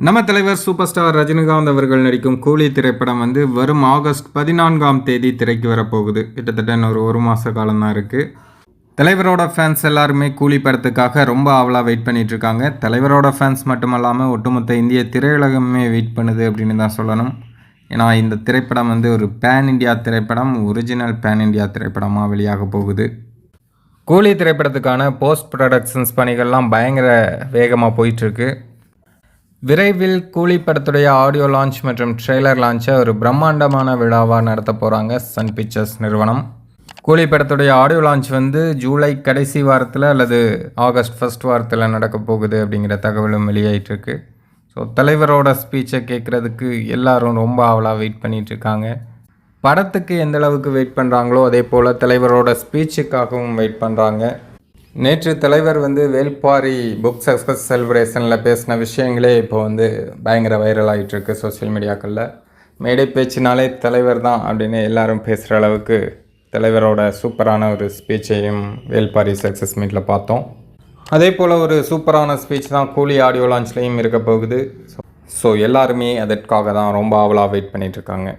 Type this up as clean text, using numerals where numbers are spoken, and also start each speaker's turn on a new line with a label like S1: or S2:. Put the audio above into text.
S1: நம்ம தலைவர் super star Rajinikanth அவர்கள் நடிக்கும் கூலி திரைப்படம் வரும் ஆகஸ்ட் 14ஆம் தேதி திரைக்கு வரப்போகுது. கிட்டத்தட்ட இன்னொரு ஒரு மாத காலம்தான் இருக்குது. தலைவரோட ஃபேன்ஸ் எல்லாருமே கூலி படத்துக்காக ரொம்ப ஆவலாக வெயிட் பண்ணிட்டு இருக்காங்க. தலைவரோட ஃபேன்ஸ் மட்டும் இல்லாமல் ஒட்டுமொத்த இந்திய திரையுலகமே வெயிட் பண்ணுது அப்படின்னு தான் சொல்லணும். ஏன்னா இந்த திரைப்படம் ஒரு பேன் இண்டியா திரைப்படம், ஒரிஜினல் பேன் இண்டியா திரைப்படமாக வெளியாக போகுது. கூலி திரைப்படத்துக்கான போஸ்ட் ப்ரொடக்ஷன்ஸ் பணிகள்லாம் பயங்கர வேகமாக போயிட்டுருக்கு. விரைவில் கூலி படத்துடைய ஆடியோ லான்ச் மற்றும் ட்ரெய்லர் லான்ச்சை ஒரு பிரம்மாண்டமான விழாவாக நடத்த போகிறாங்க சன் பிக்சர்ஸ் நிறுவனம். கூலி படத்துடைய ஆடியோ லான்ச் ஜூலை கடைசி வாரத்தில் அல்லது ஆகஸ்ட் ஃபர்ஸ்ட் வாரத்தில் நடக்க போகுது அப்படிங்கிற தகவலும் வெளியாயிட்டிருக்கு. ஸோ தலைவரோட ஸ்பீச்சை கேட்குறதுக்கு எல்லாரும் ரொம்ப ஆவலாக வெயிட் பண்ணிகிட்ருக்காங்க. படத்துக்கு எந்த அளவுக்கு வெயிட் பண்ணுறாங்களோ அதே போல் தலைவரோட ஸ்பீச்சுக்காகவும் வெயிட் பண்ணுறாங்க. நேற்று தலைவர் வேல்பாரி புக் சக்ஸஸ் செலிப்ரேஷனில் பேசின விஷயங்களே இப்போ பயங்கர வைரல் ஆகிட்டுருக்கு சோசியல் மீடியாக்களில். மேடை பேச்சினாலே தலைவர் தான் அப்படின்னு எல்லாரும் பேசுகிற அளவுக்கு தலைவரோட சூப்பரான ஒரு ஸ்பீச்சையும் வேல்பாரி சக்ஸஸ் மீட்டில் பார்த்தோம். அதே போல் ஒரு சூப்பரான ஸ்பீச் தான் கூலி ஆடியோ லான்ச்லேயும் இருக்க போகுது. ஸோ எல்லாருமே அதற்காக தான் ரொம்ப ஆவலாக வெயிட் பண்ணிகிட்ருக்காங்க.